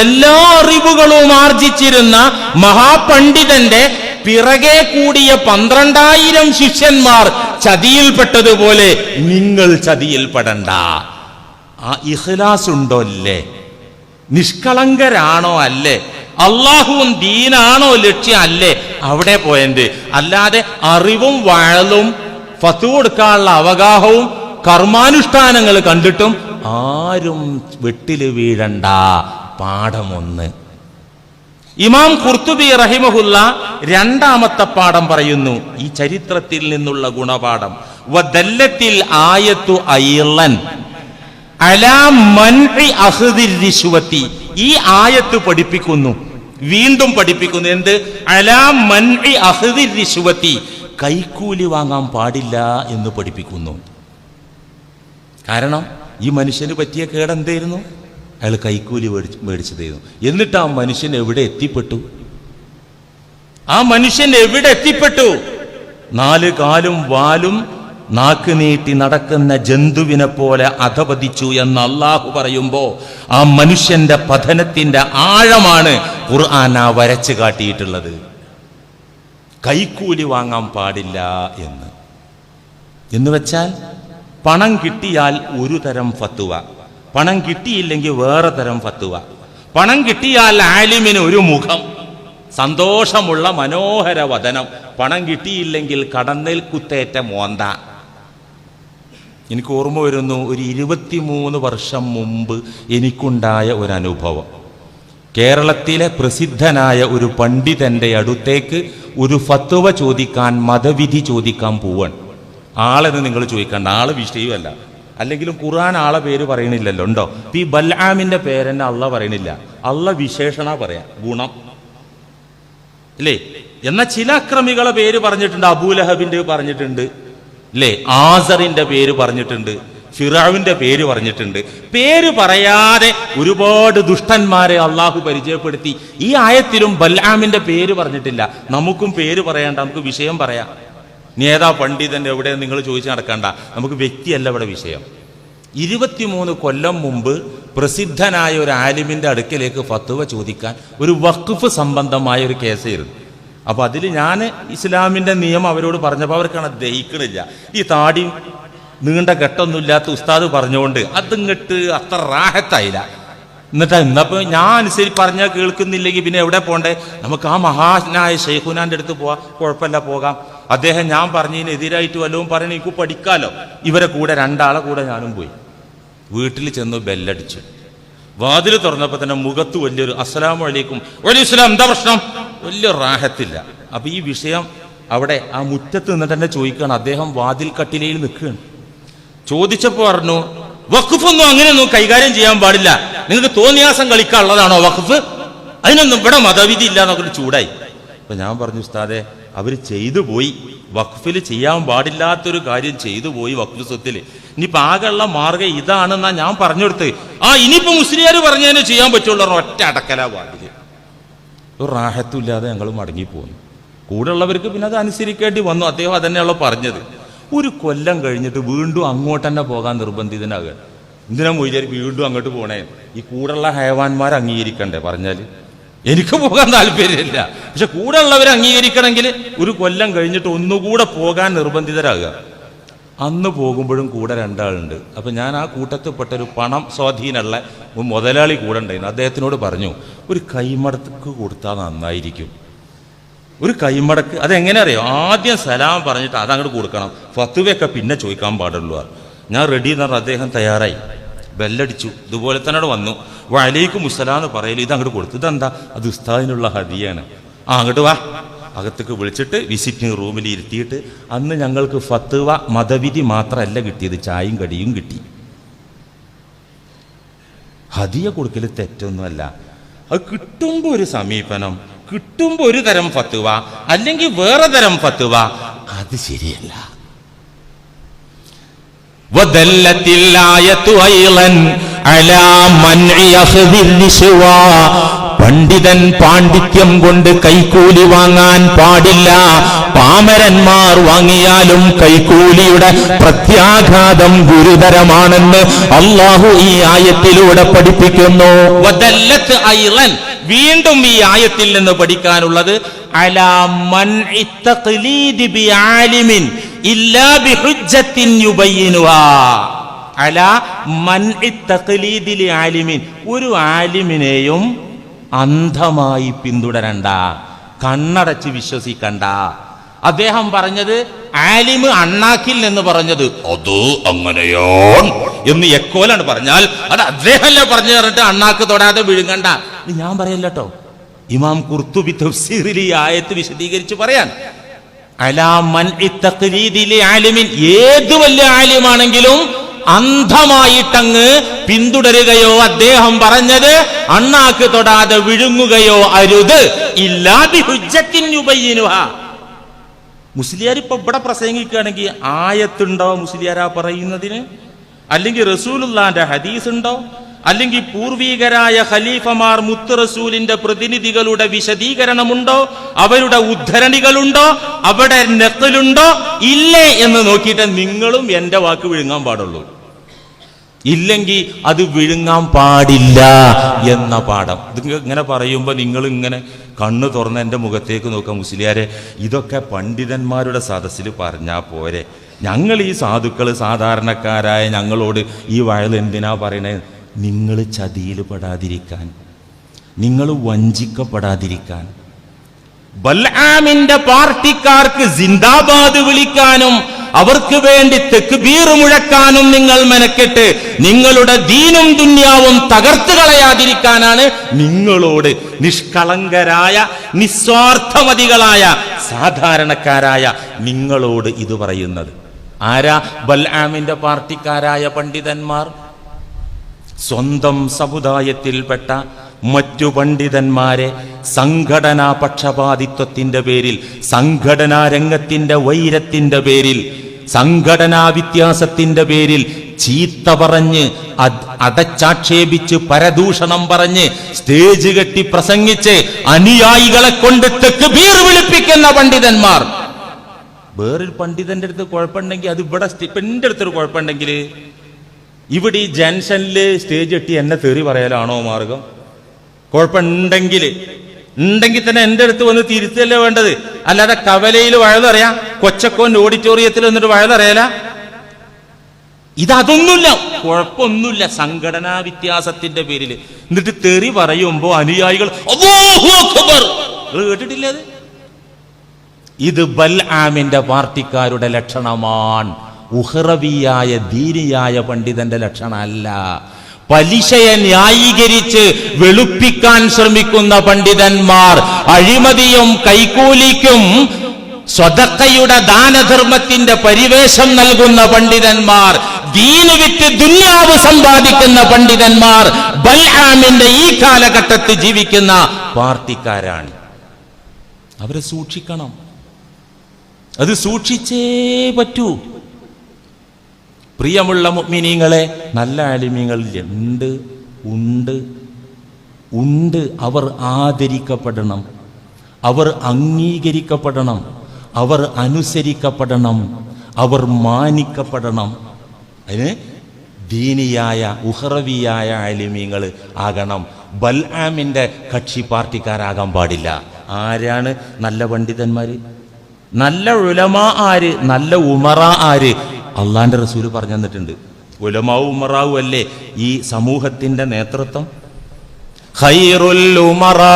എല്ലാ അറിവുകളും ആർജിച്ചിരുന്ന മഹാപണ്ഡിതന്റെ പിറകെ കൂടിയ 12,000 ശിഷ്യന്മാർ ചതിയിൽപ്പെട്ടതുപോലെ നിങ്ങൾ ചതിയിൽപ്പെടണ്ട. ആ ഇഖ്ലാസ് ഉണ്ടോ അല്ലേ, നിഷ്കളങ്കരാണോ അല്ലേ, അള്ളാഹുവും ദീനാണോ ലക്ഷ്യം അല്ലേ, അവിടെ പോയത്. അല്ലാതെ അറിവും വഅലും ഫത്വ കൊടുക്കാനുള്ള അവഗാഹവും കർമാനുഷ്ഠാനങ്ങൾ കണ്ടിട്ടും ആരും വെട്ടില് വീഴണ്ട. പാഠമൊന്ന്. ഇമാം ഖുർത്തുബി റഹിമഹുല്ല രണ്ടാമത്തെ പാഠം പറയുന്നു, ഈ ചരിത്രത്തിൽ നിന്നുള്ള ഗുണപാഠം. വദല്ലത്തിൽ ആയത്തു അയ്ളൻ അലാ മൻഇ അഖ്ദിർ റിശ്വതി. ഈ ആയത്ത് പഠിപ്പിക്കുന്നു, വീണ്ടും പഠിപ്പിക്കുന്നു. എന്ത്? അലാ മൻഇ അഖ്ദിർ റിശ്വതി, കൈക്കൂലി വാങ്ങാൻ പാടില്ല എന്ന് പഠിപ്പിക്കുന്നു. കാരണം ഈ മനുഷ്യന് പറ്റിയ കേടെന്തായിരുന്നു? അയാൾ കൈക്കൂലി മേടിച്ചതായിരുന്നു. എന്നിട്ട് ആ മനുഷ്യൻ എവിടെ എത്തിപ്പെട്ടു? ആ മനുഷ്യൻ എവിടെ എത്തിപ്പെട്ടു? 4 കാലും വാലും നാക്ക് നീട്ടി നടക്കുന്ന ജന്തുവിനെ പോലെ അധപതിച്ചു എന്ന് അള്ളാഹു പറയുമ്പോ ആ മനുഷ്യന്റെ പതനത്തിന്റെ ആഴമാണ് ഖുർആൻ വരച്ചു കാട്ടിയിട്ടുള്ളത്. കൈക്കൂലി വാങ്ങാൻ പാടില്ല എന്ന് വെച്ചാൽ പണം കിട്ടിയാൽ ഒരു തരം ഫത്വ, പണം കിട്ടിയില്ലെങ്കിൽ വേറെ തരം ഫത്വ. പണം കിട്ടിയാൽ ആലിമിന് ഒരു മുഖം, സന്തോഷമുള്ള മനോഹര വദനം. പണം കിട്ടിയില്ലെങ്കിൽ കടന്നൽ കുത്തേറ്റ മോന്ത. എനിക്ക് ഓർമ്മ വരുന്നു, ഒരു 23 വർഷം മുമ്പ് എനിക്കുണ്ടായ ഒരു അനുഭവം. കേരളത്തിലെ പ്രസിദ്ധനായ ഒരു പണ്ഡിതന്റെ അടുത്തേക്ക് ഒരു ഫത്വ ചോദിക്കാൻ, മതവിധി ചോദിക്കാൻ പോവാണ്. ആളെന്ന് നിങ്ങൾ ചോദിക്കണ്ട, ആള് വിഷയമല്ല. അല്ലെങ്കിലും ഖുർആൻ ആളെ പേര് പറയണില്ലല്ലോ, ഉണ്ടോ? ഈ ബൽആമിന്റെ പേരെന്നെ അള്ള പറയണില്ല, അള്ള വിശേഷണ പറയാ, ഗുണം അല്ലേ. എന്നാൽ ചില അക്രമികളെ പേര് പറഞ്ഞിട്ടുണ്ട്, അബൂലഹബിന്റെ പറഞ്ഞിട്ടുണ്ട് അല്ലേ, ആസറിന്റെ പേര് പറഞ്ഞിട്ടുണ്ട്, ഫിറഔന്റെ പേര് പറഞ്ഞിട്ടുണ്ട്. പേര് പറയാതെ ഒരുപാട് ദുഷ്ടന്മാരെ അള്ളാഹു പരിചയപ്പെടുത്തി. ഈ ആയത്തിലും ബൽആമിന്റെ പേര് പറഞ്ഞിട്ടില്ല. നമുക്കും പേര് പറയണ്ട, നമുക്ക് വിഷയം പറയാം. നീ ഏതാ പണ്ഡിതൻ എവിടെ നിങ്ങൾ ചോദിച്ച് നടക്കണ്ട, നമുക്ക് വ്യക്തിയല്ല ഇവിടെ വിഷയം. 23 കൊല്ലം മുമ്പ് പ്രസിദ്ധനായ ഒരു ആലിമിൻ്റെ അടുക്കലേക്ക് ഫത്വ ചോദിക്കാൻ ഒരു വഖഫ് സംബന്ധമായ ഒരു കേസായിരുന്നു. അപ്പോൾ അതിൽ ഞാൻ ഇസ്ലാമിൻ്റെ നിയമം അവരോട് പറഞ്ഞപ്പോൾ അവർക്കാണ് ദഹിക്കണില്ല. ഈ താടി നീണ്ട കെട്ടൊന്നുമില്ലാത്ത ഉസ്താദ് പറഞ്ഞുകൊണ്ട് അതിങ്ങട്ട് അത്ര റാഹത്തായില്ല. എന്നപ്പോൾ ഞാൻ പറഞ്ഞാൽ കേൾക്കുന്നില്ലെങ്കിൽ പിന്നെ എവിടെ പോണ്ടേ? നമുക്ക് ആ മഹാനായ ഷെയ്ഖുനാൻ്റെ അടുത്ത് പോവാം, കുഴപ്പമില്ല പോകാം. അദ്ദേഹം ഞാൻ പറഞ്ഞതിനെതിരായിട്ട് വല്ലതും പറഞ്ഞ് എനിക്ക് പഠിക്കാമല്ലോ. ഇവരെ കൂടെ 2 ആളെ കൂടെ ഞാനും പോയി. വീട്ടിൽ ചെന്ന് ബെല്ലടിച്ചു. വാതിൽ തുറന്നപ്പോൾ തന്നെ മുഖത്ത് വലിയൊരു അസ്സലാമു അലൈക്കും. വലൈക്കും എന്താ പ്രശ്നം? വലിയ റാഹത്തില്ല. അപ്പം ഈ വിഷയം അവിടെ ആ മുറ്റത്ത് നിന്നിട്ട് തന്നെ ചോദിക്കുകയാണ്. അദ്ദേഹം വാതിൽ കട്ടിലയിൽ നിൽക്കുകയാണ്. ചോദിച്ചപ്പോൾ പറഞ്ഞു, വഖഫൊന്നും അങ്ങനെയൊന്നും കൈകാര്യം ചെയ്യാൻ പാടില്ല, നിങ്ങൾക്ക് തോന്നിയാസം കളിക്കാനുള്ളതാണോ വഖഫ്? അതിനൊന്നും ഇവിടെ മതവിധി ഇല്ല എന്നൊക്കെ ചൂടായി. അപ്പം ഞാൻ പറഞ്ഞു, ഉസ്താദെ അവർ ചെയ്തു പോയി, വഖഫിൽ ചെയ്യാൻ പാടില്ലാത്തൊരു കാര്യം ചെയ്തു പോയി വഖഫ് സ്വത്തിൽ. ഇനിയിപ്പോൾ ആകെയുള്ള മാർഗം ഇതാണെന്നാ ഞാൻ പറഞ്ഞു കൊടുത്ത്. ഇനിയിപ്പോൾ മുസ്ലിയാർ പറഞ്ഞതിനെ ചെയ്യാൻ പറ്റുള്ളൂ, ഒറ്റ അടക്കലാ പാടില്ല. ഒരു റാഹത്തുമില്ലാതെ ഞങ്ങൾ മടങ്ങിപ്പോന്നു. കൂടെ ഉള്ളവർക്ക് പിന്നെ അത് അനുസരിക്കേണ്ടി വന്നു. അദ്ദേഹം അതന്നെയാണല്ലോ പറഞ്ഞത്. 1 കൊല്ലം കഴിഞ്ഞിട്ട് വീണ്ടും അങ്ങോട്ട് തന്നെ പോകാൻ നിർബന്ധിതനാകുക. എന്തിനാ മൊയ്യാരി വീണ്ടും അങ്ങോട്ട് പോണേ? ഈ കൂടെയുള്ള ഹയവാന്മാർ അംഗീകരിക്കണ്ടേ? പറഞ്ഞാൽ എനിക്ക് പോകാൻ താല്പര്യമില്ല, പക്ഷെ കൂടെ ഉള്ളവരെ അംഗീകരിക്കണമെങ്കിൽ 1 കൊല്ലം കഴിഞ്ഞിട്ട് ഒന്നുകൂടെ പോകാൻ നിർബന്ധിതരാകുക. അന്ന് പോകുമ്പോഴും കൂടെ 2 ആളുണ്ട്. അപ്പം ഞാൻ ആ കൂട്ടത്തിൽപ്പെട്ടൊരു പണം സ്വാധീനമുള്ള മുതലാളി കൂടെ ഉണ്ടായിരുന്നു. അദ്ദേഹത്തിനോട് പറഞ്ഞു, ഒരു കൈമടക്ക് കൊടുത്താൽ നന്നായിരിക്കും. ഒരു കൈമടക്ക് അതെങ്ങനെ അറിയോ? ആദ്യം സലാം പറഞ്ഞിട്ട് അതങ്ങോട്ട് കൊടുക്കണം, ഫത്വയൊക്കെ പിന്നെ ചോദിക്കാൻ പാടുള്ളൂ. ഞാൻ റെഡി എന്ന് പറഞ്ഞാൽ അദ്ദേഹം തയ്യാറായി. ബെല്ലടിച്ചു. ഇതുപോലെ തന്നെ വന്നു. വലൈക്കും മുസ്സലാം എന്ന് പറയല്. ഇത് അങ്ങോട്ട് കൊടുത്തു. ഇതെന്താ? അത് ഉസ്താദിനുള്ള ഹദിയാണ്. അങ്ങോട്ട് വാ. അകത്തേക്ക് വിളിച്ചിട്ട് വിസിറ്റിംഗ് റൂമിൽ ഇരുത്തിയിട്ട് അന്ന് ഞങ്ങൾക്ക് ഫത്വ മതവിധി മാത്രമല്ല കിട്ടിയത്, ചായയും കടിയും കിട്ടി. ഹദിയ കൊടുക്കൽ തെറ്റൊന്നുമല്ല. അത് കിട്ടുമ്പോൾ ഒരു സമീപനം, കിട്ടുമ്പോൾ ഒരു തരം ഫത്വ, അല്ലെങ്കിൽ വേറെ തരം ഫത്വ, അത് ശരിയല്ല. പണ്ഡിതൻ പാണ്ഡിത്യം കൊണ്ട് കൈക്കൂലി വാങ്ങാൻ പാടില്ല. പാമരന്മാർ വാങ്ങിയാലും കൈക്കൂലിയുടെ പ്രത്യാഘാതം ഗുരുതരമാണെന്ന് അല്ലാഹു ഈ ആയത്തിലൂടെ പഠിപ്പിക്കുന്നു. വീണ്ടും ഈ ആയത്തിൽ നിന്ന് പഠിക്കാനുള്ളത് അലാ മൻഇ തഖ്ലീദി ബിആലിമിൻ ഇല്ലാ ബിഹുജ്ജത്തിൻ യുബയ്യിനുഹാ. അലാ മൻഇ തഖ്ലീദി ലിആലിമിൻ, ഒരു ആലിമിനെയും അന്ധമായി പിന്തുടരണ്ട, കണ്ണടച്ച് വിശ്വസിക്കണ്ട. അദ്ദേഹം പറഞ്ഞത് ആലിമ് അണ്ണാക്കിൽ എന്ന് പറഞ്ഞത് അത് അങ്ങനെയോ എന്ന് എക്കോലാണ് പറഞ്ഞാൽ അത് അദ്ദേഹമല്ലേ പറഞ്ഞു പറഞ്ഞിട്ട് അണ്ണാക്ക് തൊടാതെ വിഴുങ്ങണ്ട. ഞാൻ പറയല്ലോ. ഇമാം ഖുർത്തുബി തഫ്സീറിൽ ഈ ആയത്ത് വിശദീകരിച്ച് പറയാൻ, അലാ മൻഇ തഖ്ലീദി ലിആലിമിൻ, ഏത് വലിയ ആലിമാണെങ്കിലും അന്ധമായിട്ടങ്ങ് പിന്തുടരുകയോ അദ്ദേഹം പറഞ്ഞത് അണ്ണാക്ക് തൊടാതെ വിഴുങ്ങുകയോ അരുത്. ഇല്ലാ ബിഹുജ്ജത്തിൻ യുബയ്യിനുഹാ. മുസ്ലിയാർ ഇപ്പൊ ഇവിടെ പ്രസംഗിക്കുകയാണെങ്കിൽ ആയത്തുണ്ടോ മുസ്ലിയാരാ പറയുന്നതിന്? അല്ലെങ്കിൽ റസൂലുള്ളാന്റെ ഹദീസ് ഉണ്ടോ? അല്ലെങ്കിൽ പൂർവീകരായ ഖലീഫമാർ മുത്ത് റസൂലിന്റെ പ്രതിനിധികളുടെ വിശദീകരണമുണ്ടോ? അവരുടെ ഉദ്ധരണികളുണ്ടോ? അവിടെ നഖലുണ്ടോ? ഇല്ലേ എന്ന് നോക്കിയിട്ട് നിങ്ങളും എന്റെ വാക്ക് വിഴുങ്ങാൻ പാടുള്ളൂ. ഇല്ലെങ്കിൽ അത് വിഴുങ്ങാൻ പാടില്ല എന്ന പാഠം. ഇത് ഇങ്ങനെ പറയുമ്പോൾ നിങ്ങൾ ഇങ്ങനെ കണ്ണു തുറന്ന് എൻ്റെ മുഖത്തേക്ക് നോക്കാം. മുസ്ലിയാരെ, ഇതൊക്കെ പണ്ഡിതന്മാരുടെ സദസ്സിൽ പറഞ്ഞാൽ പോരെ? ഞങ്ങൾ ഈ സാധുക്കൾ സാധാരണക്കാരായ ഞങ്ങളോട് ഈ വയൽ എന്തിനാ പറയണേ? നിങ്ങൾ ചതിയിൽ പെടാതിരിക്കാൻ, നിങ്ങൾ വഞ്ചിക്കപ്പെടാതിരിക്കാൻ. ബൽആമിന്റെ പാർട്ടിക്കാർക്ക് സിന്ദാബാദ് വിളിക്കാനും അവർക്ക് വേണ്ടി തക്ബീർ മുഴക്കാനും നിങ്ങൾ മെനക്കെട്ട് നിങ്ങളുടെ ദീനും ദുന്യാവും തകർത്ത് കളയാതിരിക്കാനാണ് നിങ്ങളോട് നിഷ്കളങ്കരായ നിസ്വാർത്ഥമതികളായ സാധാരണക്കാരായ നിങ്ങളോട് ഇത് പറയുന്നത്. ആരാ? ബൽആമിന്റെ പാർട്ടിക്കാരായ പണ്ഡിതന്മാർ. സ്വന്തം സമുദായത്തിൽപ്പെട്ട മറ്റു പണ്ഡിതന്മാരെ സംഘടനാ പക്ഷപാതിത്വത്തിന്റെ പേരിൽ, സംഘടനാ രംഗത്തിന്റെ വൈരത്തിന്റെ പേരിൽ, സംഘടനാ വ്യത്യാസത്തിന്റെ പേരിൽ ചീത്ത പറഞ്ഞ് അടച്ചാക്ഷേപിച്ച് പരദൂഷണം പറഞ്ഞ് സ്റ്റേജ് കെട്ടി പ്രസംഗിച്ച് അനുയായികളെ കൊണ്ട് തക്ബീർ വിളിപ്പിക്കുന്ന പണ്ഡിതന്മാർ. വേറൊരു പണ്ഡിതന്റെ അടുത്ത് കുഴപ്പമുണ്ടെങ്കിൽ അത് ഇവിടെ ഇപ്പം എൻ്റെ അടുത്തൊരു കുഴപ്പമുണ്ടെങ്കിൽ ഇവിടെ ഈ ജംഗ്ഷനിൽ സ്റ്റേജ് കെട്ടി എന്നെ തെറി പറയാലാണോ മാർഗം? കുഴപ്പമുണ്ടെങ്കിൽ തന്നെ എൻ്റെ അടുത്ത് വന്ന് തിരുത്തല്ലേ വേണ്ടത്, അല്ലാതെ കവലയിൽ വഴുതറിയാം, കൊച്ചക്കോന്റെ ഓഡിറ്റോറിയത്തിൽ വന്നിട്ട് വഴുതറിയാല. ഇതൊന്നുമില്ല, കുഴപ്പമൊന്നുമില്ല സംഘടനാ വ്യത്യാസത്തിന്റെ പേരിൽ. എന്നിട്ട് തെറി പറയുമ്പോ അനുയായികൾ അല്ലാഹു അക്ബർ, കേട്ടിട്ടില്ല അത്? ഇത് ബൽആമിന്റെ പാർട്ടിക്കാരുടെ ലക്ഷണമാണ്, ഉഹ്റവിയായ ദീനിയായ പണ്ഡിതന്റെ ലക്ഷണമല്ല. പലിശയെ ന്യായീകരിച്ച് വെളുപ്പിക്കാൻ ശ്രമിക്കുന്ന പണ്ഡിതന്മാർ, അഴിമതിയും കൈക്കൂലിക്കും സ്വതക്കയുടെ ദാനധർമ്മത്തിന്റെ പരിവേഷം നൽകുന്ന പണ്ഡിതന്മാർ, ദീന് വിറ്റ് ദുനിയാവ് സമ്പാദിക്കുന്ന പണ്ഡിതന്മാർ ബൽആമിന്റെ ഈ കാലഘട്ടത്തിൽ ജീവിക്കുന്ന പാർട്ടിക്കാരാണ്. അവരെ സൂക്ഷിക്കണം, അത് സൂക്ഷിച്ചേ പറ്റൂ. പ്രിയമുള്ള മുഅ്മിനീങ്ങളെ, നല്ല ആലിമീങ്ങൾ ഉണ്ട്. അവർ ആദരിക്കപ്പെടണം, അവർ അംഗീകരിക്കപ്പെടണം, അവർ അനുസരിക്കപ്പെടണം, അവർ മാനിക്കപ്പെടണം. അതിന് ദീനിയായ ഉഹ്റവിയായ ആലിമീങ്ങൾ ആകണം. ബൽആമിന്റെ കക്ഷി പാർട്ടിക്കാരാകാൻ പാടില്ല. ആരാണ് നല്ല പണ്ഡിതന്മാര്, നല്ല ഉലമാ ആര്, നല്ല ഉമറാ ആര്? അള്ളാന്റെ റസൂല് പറഞ്ഞു തന്നിട്ടുണ്ട്. ഉലമാവും ഉമറാവും അല്ലേ ഈ സമൂഹത്തിന്റെ നേതൃത്വം. ഖൈറുൽ ഉമറാ,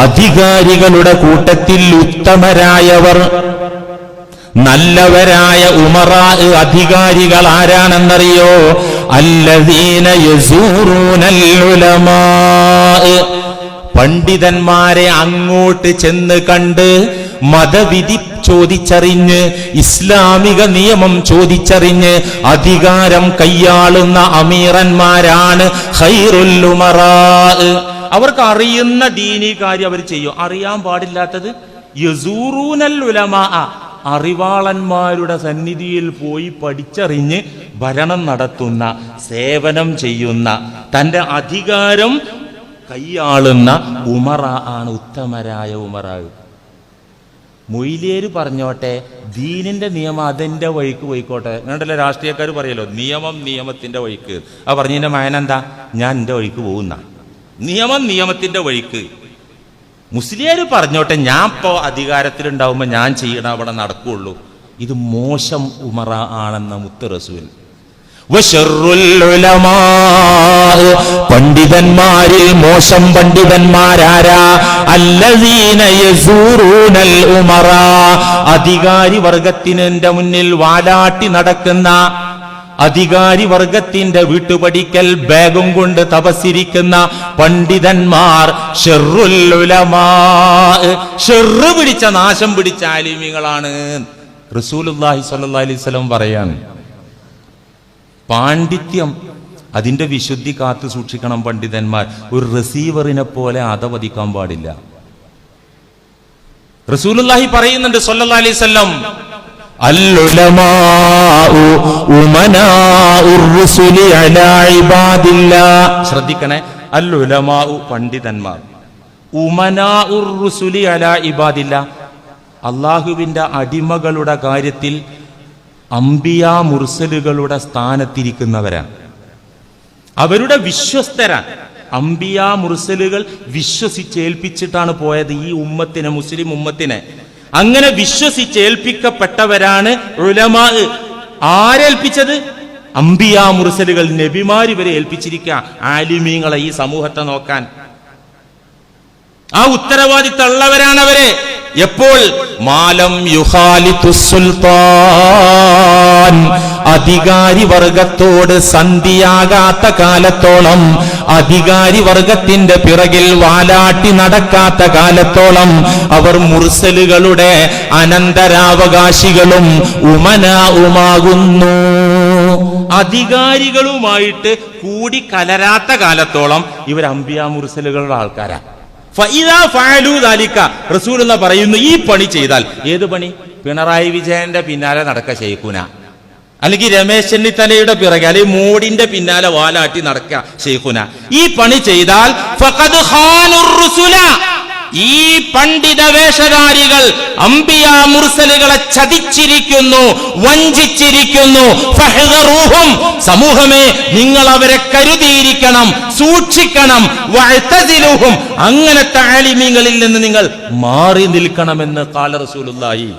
അധികാരികളുടെ കൂട്ടത്തിൽ ഉത്തമരായവർ, നല്ലവരായ ഉമറാ അധികാരികൾ ആരാണെന്നറിയോ? അല്ലദീന യസൂറൂനൽ ഉലമാ, പണ്ഡിതന്മാരെ അങ്ങോട്ട് ചെന്ന് കണ്ട് മതവിധി ചോദിച്ചറിഞ്ഞ്, ഇസ്ലാമിക നിയമം ചോദിച്ചറിഞ്ഞ് അധികാരം കൈയാളുന്ന അമീറന്മാരാണ് ഖൈറുൽ ഉമറാ. അവർക്ക് അറിയുന്ന ദീനീ കാര്യം അവർ ചെയ്യും, അറിയാൻ പാടില്ലാത്തത് യസൂറൂനൽ ഉലമാ, അറിവാളന്മാരുടെ സന്നിധിയിൽ പോയി പഠിച്ചറിഞ്ഞ് ഭരണം നടത്തുന്ന, സേവനം ചെയ്യുന്ന, തന്റെ അധികാരം കൈയാളുന്ന ഉമറാ ആണ് ഉത്തമരായ ഉമറാ. മൊയ്ലിയേര് പറഞ്ഞോട്ടെ, ദീനിന്റെ നിയമം അതിന്റെ വഴിക്ക് പോയിക്കോട്ടെ. അങ്ങനെയല്ല രാഷ്ട്രീയക്കാർ പറയല്ലോ നിയമം നിയമത്തിന്റെ വഴിക്ക്. ആ പറഞ്ഞതിന്റെ മയനെന്താ? ഞാൻ എൻ്റെ വഴിക്ക് പോകുന്ന, നിയമം നിയമത്തിന്റെ വഴിക്ക്. മുസ്ലിയാർ പറഞ്ഞോട്ടെ, ഞാൻ ഇപ്പോൾ അധികാരത്തിലുണ്ടാവുമ്പോൾ ഞാൻ ചെയ്യണം, അവിടെ നടക്കുകയുള്ളൂ. ഇത് മോശം ഉമറ ആണെന്ന മുത്ത് റസൂൽ. പണ്ഡിതന്മാരിൽ മോശം പണ്ഡിതന്മാരാരാ? അല്ലദീന യസൂറൂനൽ ഉമറാ, അധികാരി വർഗത്തിന്റെ മുന്നിൽ വാലാട്ടി നടക്കുന്ന, അധികാരി വർഗത്തിന്റെ വീട്ടുപടിക്കൽ ബാഗും കൊണ്ട് തപസ്സിരിക്കുന്ന പണ്ഡിതന്മാർ ശർറുൽ ഉലമാ, ഷെറ് പിടിച്ച നാശം പിടിച്ച ആലിമീങ്ങളാണ്. റസൂലുള്ളാഹി സ്വല്ലല്ലാഹി അലൈഹി വസല്ലം പറയാണ്, പാണ്ഡിത്യം അതിന്റെ വിശുദ്ധി കാത്തു സൂക്ഷിക്കണം പണ്ഡിതന്മാർ. ഒരു റിസീവറിനെ പോലെ അധവദിക്കാൻ പാടില്ല. റസൂലുള്ളാഹി പറയുന്നുണ്ട് സ്വല്ലല്ലാഹി അലൈഹി വസല്ലം, അൽ-ഉലമാഉ ഉമനാഉർ റുസുലി അലാ ഇബാദില്ലാഹ്. ശ്രദ്ധിക്കണേ, അൽ-ഉലമാഉ പണ്ഡിതന്മാർ, ഉമനാഉർ റുസുലി അലാ ഇബാദില്ലാഹ് അല്ലാഹുവിന്റെ അടിമകളുടെ കാര്യത്തിൽ അംബിയാ മുർസലുകളുടെ സ്ഥാനത്തിരിക്കുന്നവരാണ്, അവരുടെ വിശ്വസ്തരാണ്. അംബിയാ മുർസലുകൾ വിശ്വസിച്ചേൽപ്പിച്ചിട്ടാണ് പോയത് ഈ ഉമ്മത്തിനെ, മുസ്ലിം ഉമ്മത്തിനെ. അങ്ങനെ വിശ്വസിച്ചേൽപ്പിക്കപ്പെട്ടവരാണ് ഉലമാ. ആരേൽപ്പിച്ചത്? അംബിയാ മുർസലുകൾ, നബിമാർ ഇവരെ ഏൽപ്പിച്ചിരിക്കുക ആലിമീങ്ങളെ ഈ സമൂഹത്തെ നോക്കാൻ. ആ ഉത്തരവാദിത്തമുള്ളവരാണ് അവരെ. എപ്പോൾ? മാലം യുഖാലിതു സുൽത്താൻ, അധികാരി വർഗത്തോട് സന്ധിയാകാത്ത കാലത്തോളം, അധികാരി വർഗത്തിന്റെ പിറകിൽ വാലാട്ടി നടക്കാത്ത കാലത്തോളം അവർ മുർസലുകളുടെ അനന്തരാവകാശികളും ഉമനാവുമാകുന്നു. അധികാരികളുമായിട്ട് കൂടി കലരാത്ത കാലത്തോളം ഇവർ അംബിയാ മുർസലുകളുടെ ആൾക്കാരാണ്. റസൂലുള്ളാഹി പറയുന്നു, ഈ പണി ചെയ്താൽ. ഏത് പണി? പിണറായി വിജയന്റെ പിന്നാലെ നടക്ക ശൈഖുന, അല്ലെങ്കിൽ രമേശ് ചെന്നിത്തലയുടെ പിറകെ, അല്ലെങ്കിൽ മോഡിന്റെ പിന്നാലെ വാലാട്ടി നടക്ക ശൈഖുന. ഈ പണി ചെയ്താൽ ഫഖദ് ഖാനുർ റുസുല, ഈ പണ്ഡിത വേഷധാരികൾ അംബിയ മുർസലുകളെ ചതിച്ചിരിക്കുന്നു, വഞ്ചിച്ചിരിക്കുന്നു. ഫഹ്ദറൂഹും, സമൂഹമേ നിങ്ങൾ അവരെ കരുതിയിരിക്കണം, സൂക്ഷിക്കണം. വഅ്തസിലുഹും, അങ്ങനത്തെ ആലിമീങ്ങളിൽ നിന്ന് നിങ്ങൾ മാറി നിൽക്കണമെന്ന് ഖാല റസൂലുള്ളാഹി.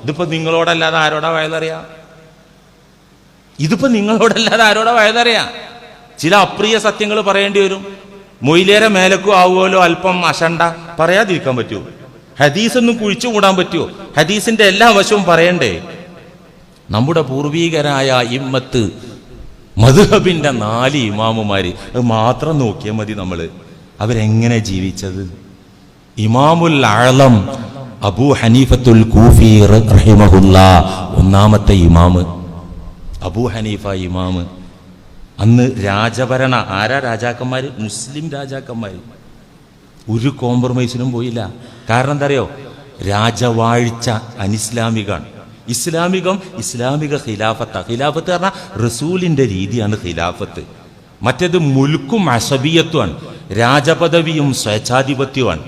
ഇതിപ്പോ നിങ്ങളോടല്ലാതെ ആരോടാ വയലറിയാ? ഇതിപ്പോ നിങ്ങളോടല്ലാതെ ആരോടാ വയലറിയാ? ചില അപ്രിയ സത്യങ്ങൾ പറയേണ്ടി വരും. മൊയിലേറെ മേലക്കും ആവുമല്ലോ, അല്പം അശണ്ട പറയാതിരിക്കാൻ പറ്റുമോ? ഹദീസൊന്നും കുഴിച്ചു മൂടാൻ പറ്റുമോ? ഹദീസിന്റെ എല്ലാ വശവും പറയണ്ടേ? നമ്മുടെ പൂർവീകരായ ഇമ്മത്ത് മദ്ഹബിന്റെ 4 ഇമാമുമാര് മാത്രം നോക്കിയാൽ മതി. നമ്മള് അവരെങ്ങനെ ജീവിച്ചത്? ഇമാമുൽ ആളം അബൂ ഹനീഫത്തുൽ കൂഫി റഹിമഹുല്ലാ, ഒന്നാമത്തെ ഇമാമ് അബൂ ഹനീഫ ഇമാമ്. അന്ന് രാജഭരണ, ആരാ രാജാക്കന്മാര്? മുസ്ലിം രാജാക്കന്മാര്. ഒരു കോംപ്രമൈസിനും പോയില്ല. കാരണം എന്താ അറിയോ? രാജവാഴ്ച അനിസ്ലാമികാണ്. ഇസ്ലാമിക ഖിലാഫത്ത. ഖിലാഫത്ത് പറഞ്ഞാൽ റസൂലിന്റെ രീതിയാണ് ഖിലാഫത്ത്. മറ്റേത് മുൽക്കും അസബിയത്വമാണ്, രാജപദവിയും സ്വേച്ഛാധിപത്യവുമാണ്.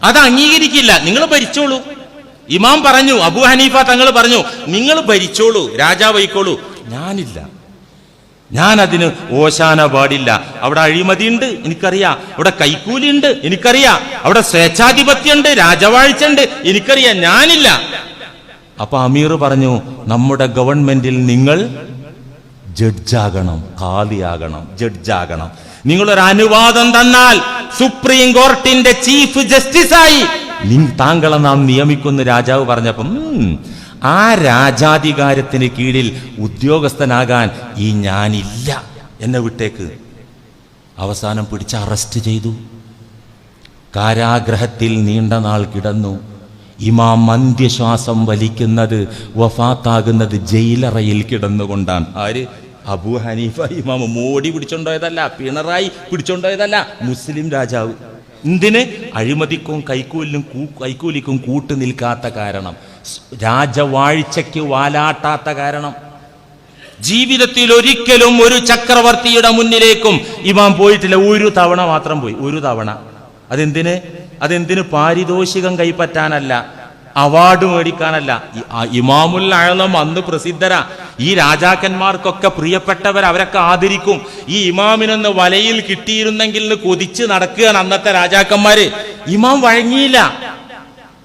അത് അംഗീകരിക്കില്ല. നിങ്ങൾ ഭരിച്ചോളൂ. ഇമാം പറഞ്ഞു, അബൂ ഹനീഫ തങ്ങൾ പറഞ്ഞു, നിങ്ങൾ ഭരിച്ചോളൂ, രാജാവായിക്കോളൂ. ഞാനില്ല, ഞാൻ അതിന് ഓശാന പാടില്ല. അവിടെ അഴിമതിയുണ്ട് എനിക്കറിയാം, അവിടെ കൈക്കൂലിയുണ്ട് എനിക്കറിയാം, അവിടെ സ്വേച്ഛാധിപത്യമുണ്ട്, രാജവാഴ്ചയുണ്ട് എനിക്കറിയാം, ഞാനില്ല. അപ്പൊ അമീർ പറഞ്ഞു, നമ്മുടെ ഗവൺമെന്റിൽ നിങ്ങൾ ജഡ്ജാകണം, ഖാദിയാകണം, ജഡ്ജാകണം. നിങ്ങളൊരു അനുവാദം തന്നാൽ സുപ്രീം കോർട്ടിന്റെ ചീഫ് ജസ്റ്റിസായി താങ്കളെ നാം നിയമിക്കുന്ന രാജാവ് പറഞ്ഞപ്പം ആ രാജാധികാരത്തിന് കീഴിൽ ഉദ്യോഗസ്ഥനാകാൻ ഈ ഞാനില്ല, എന്നെ വിട്ടേക്ക്. അവസാനം പിടിച്ച് അറസ്റ്റ് ചെയ്തു. കാരാഗ്രഹത്തിൽ നീണ്ട നാൾ കിടന്നു. ഇമാം അന്ത്യശ്വാസം വലിക്കുന്നത്, വഫാത്താകുന്നത് ജയിലറയിൽ കിടന്നുകൊണ്ടാണ്. ആര്? അബൂ ഹനീഫ ഇമാം. മോഡി പിടിച്ചോണ്ടോയതല്ല, പിണറായി പിടിച്ചോണ്ടോയതല്ല, മുസ്ലിം രാജാവ്. എന്തിന്? അഴിമതിക്കും കൈക്കൂലിക്കും കൂട്ടു നിൽക്കാത്ത കാരണം, രാജവാഴ്ചയ്ക്ക് വാലാട്ടാത്ത കാരണം. ജീവിതത്തിൽ ഒരിക്കലും ഒരു ചക്രവർത്തിയുടെ മുന്നിലേക്കും ഇമാം പോയിട്ടില്ല. ഒരു തവണ മാത്രം പോയി, ഒരു തവണ. അതെന്തിന്? പാരിതോഷികം കൈപ്പറ്റാനല്ല, അവാർഡ് മേടിക്കാനല്ല. ഇമാമുൽ ആളം അന്ന് പ്രസിദ്ധരാ. ഈ രാജാക്കന്മാർക്കൊക്കെ പ്രിയപ്പെട്ടവർ, അവരൊക്കെ ആദരിക്കും. ഈ ഇമാമിനൊന്ന് വലയിൽ കിട്ടിയിരുന്നെങ്കിൽ കൊതിച്ച് നടക്കുകയാണ് അന്നത്തെ രാജാക്കന്മാര്. ഇമാം വഴങ്ങിയില്ല.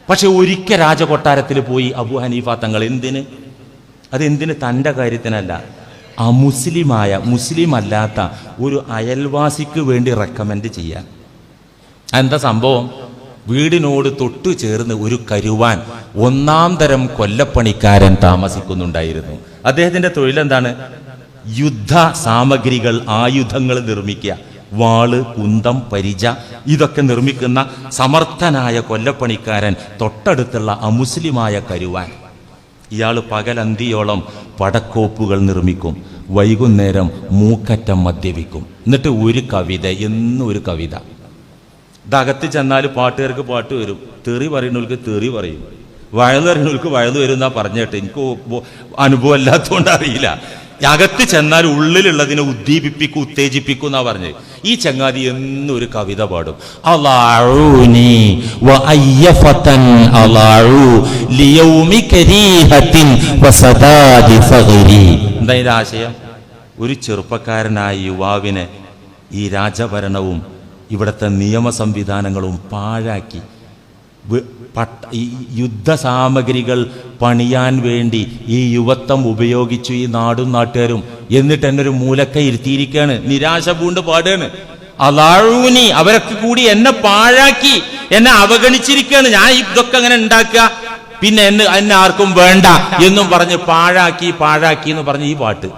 പക്ഷെ ഒരിക്കൽ രാജകൊട്ടാരത്തിൽ പോയി അബൂ ഹനീഫ തങ്ങൾ. അതെന്തിന്? തൻ്റെ കാര്യത്തിനല്ല, മുസ്ലിം അല്ലാത്ത ഒരു അയൽവാസിക്ക് വേണ്ടി റെക്കമെൻഡ് ചെയ്യാൻ. എന്താ സംഭവം? വീടിനോട് തൊട്ടു ചേർന്ന് ഒരു കരുവാൻ, 1-ാം തരം കൊല്ലപ്പണിക്കാരൻ താമസിക്കുന്നുണ്ടായിരുന്നു. അദ്ദേഹത്തിന്റെ തൊഴിലെന്താണ്? യുദ്ധ സാമഗ്രികൾ, ആയുധങ്ങൾ നിർമ്മിക്കുക. വാള്, കുന്തം, പരിച ഇതൊക്കെ നിർമ്മിക്കുന്ന സമർത്ഥനായ കൊല്ലപ്പണിക്കാരൻ തൊട്ടടുത്തുള്ള അമുസ്ലിമായ കരുവാൻ. ഇയാൾ പകലന്തിയോളം പടക്കോപ്പുകൾ നിർമ്മിക്കും, വൈകുന്നേരം മൂക്കറ്റം മദ്യപിക്കും. എന്നിട്ട് ഒരു കവിത, എന്നും ഒരു കവിത. ഇതകത്ത് ചെന്നാൽ പാട്ടുകാർക്ക് പാട്ട് വരും, തെറി പറയുന്നവർക്ക് തെറി പറയും, വയല് പറയുന്നവർക്ക് വയല് വരും എന്നാ പറഞ്ഞിട്ട്. എനിക്ക് അനുഭവം അല്ലാത്തതുകൊണ്ട് അറിയില്ല. അകത്ത് ചെന്നാൽ ഉള്ളിലുള്ളതിനെ ഉത്തേജിപ്പിക്കും എന്നാ പറഞ്ഞത്. ഈ ചങ്ങാതി എന്നും ഒരു കവിത പാടും. എന്താ ഇതിന്റെ ആശയം? ഒരു ചെറുപ്പക്കാരനായ യുവാവിനെ ഈ രാജഭരണവും ഇവിടുത്തെ നിയമ സംവിധാനങ്ങളും പാഴാക്കി, യുദ്ധസാമഗ്രികൾ പണിയാൻ വേണ്ടി ഈ യുവത്വം ഉപയോഗിച്ചു ഈ നാടും നാട്ടുകാരും. എന്നിട്ട് എന്നെ ഒരു മൂലക്ക ഇരുത്തിയിരിക്കുകയാണ്, നിരാശ പൂണ്ട് പാടുകയാണ്. അലാഴൂനി, അവരൊക്കെ കൂടി എന്നെ പാഴാക്കി, എന്നെ അവഗണിച്ചിരിക്കുകയാണ്. ഞാൻ ഇതൊക്കെ അങ്ങനെ ഉണ്ടാക്കുക, പിന്നെ എന്നെ ആർക്കും വേണ്ട എന്നും പറഞ്ഞ് പാഴാക്കി എന്ന് പറഞ്ഞ് ഈ പാട്ട്.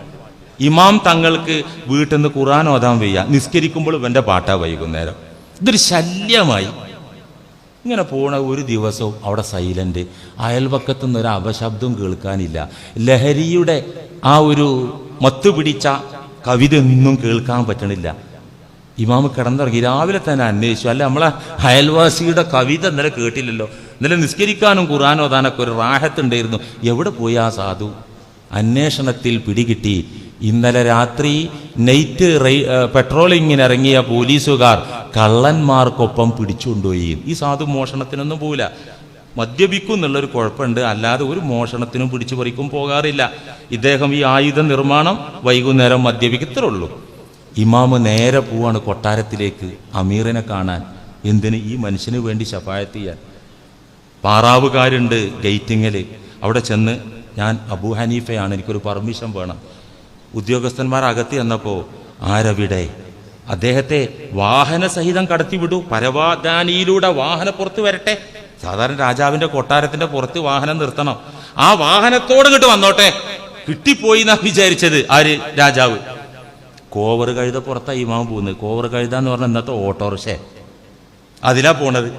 ഇമാം തങ്ങൾക്ക് വീട്ടിൽ നിന്ന് ഖുർആൻ ഓതാൻ വയ്യ, നിസ്കരിക്കുമ്പോൾ ഇവന്റെ പാട്ടാ വൈകുന്നേരം. ഇതൊരു ശല്യമായി. ഇങ്ങനെ പോണ ഒരു ദിവസവും അവിടെ സൈലന്റ്. അയൽവക്കത്തുനിന്ന് ഒരു അപശബ്ദം കേൾക്കാനില്ല. ലഹരിയുടെ ആ ഒരു മത്ത് പിടിച്ച കവിത ഒന്നും കേൾക്കാൻ പറ്റണില്ല. ഇമാമ് കിടന്നിറങ്ങി. രാവിലെ തന്നെ അന്വേഷിച്ചു, അല്ല നമ്മളെ അയൽവാസിയുടെ കവിത ഇന്നലെ കേട്ടില്ലല്ലോ. ഇന്നലെ നിസ്കരിക്കാനും ഖുർആൻ ഓതാനൊക്കെ ഒരു റാഹത്തുണ്ടായിരുന്നു. എവിടെ പോയി ആ സാധു? അന്വേഷണത്തിൽ പിടികിട്ടി ഇന്നലെ രാത്രി നൈറ്റ് പെട്രോളിങ്ങിന് ഇറങ്ങിയ പോലീസുകാർ കള്ളന്മാർക്കൊപ്പം പിടിച്ചുകൊണ്ടുപോയി. ഈ സാധു മോഷണത്തിനൊന്നും പോവില്ല, മദ്യപിക്കും എന്നുള്ളൊരു കുഴപ്പമുണ്ട്, അല്ലാതെ ഒരു മോഷണത്തിനും പിടിച്ചു പറിക്കും പോകാറില്ല. ഇദ്ദേഹം ഈ ആയുധ നിർമ്മാണം വൈകുന്നേരം മദ്യപിക്കത്തേ ഉള്ളൂ. ഇമാമ് നേരെ പോവാണ് കൊട്ടാരത്തിലേക്ക് അമീറിനെ കാണാൻ. എന്തിന്? ഈ മനുഷ്യന് വേണ്ടി ശഫായത്ത് ചെയ്യാൻ. പാറാവുകാരുണ്ട് ഗേറ്റിങ്ങൽ. അവിടെ ചെന്ന് ഞാൻ അബൂ ഹനീഫയാണ്, എനിക്കൊരു പെർമിഷൻ വേണം. ഉദ്യോഗസ്ഥന്മാർ അകത്ത് ചെന്നപ്പോൾ ആരവിടെ? അദ്ദേഹത്തെ വാഹന സഹിതം കടത്തിവിടൂ, പരവാദാനിയിലൂടെ വാഹനപ്പുറത്ത് വരട്ടെ. സാധാരണ രാജാവിന്റെ കൊട്ടാരത്തിന്റെ പുറത്ത് വാഹനം നിർത്തണം. ആ വാഹനത്തോട് ഇങ്ങോട്ട് വന്നോട്ടെ. കിട്ടിപ്പോയി എന്നാ വിചാരിച്ചത്. ആര്? രാജാവ്. കോവർ കഴുത പുറത്താ ഇമാം പോകുന്നത്. കോവർ കഴുത എന്ന് പറഞ്ഞാൽ ഇന്നത്തെ ഓട്ടോറിക്ഷ, അതിലാ പോണത്.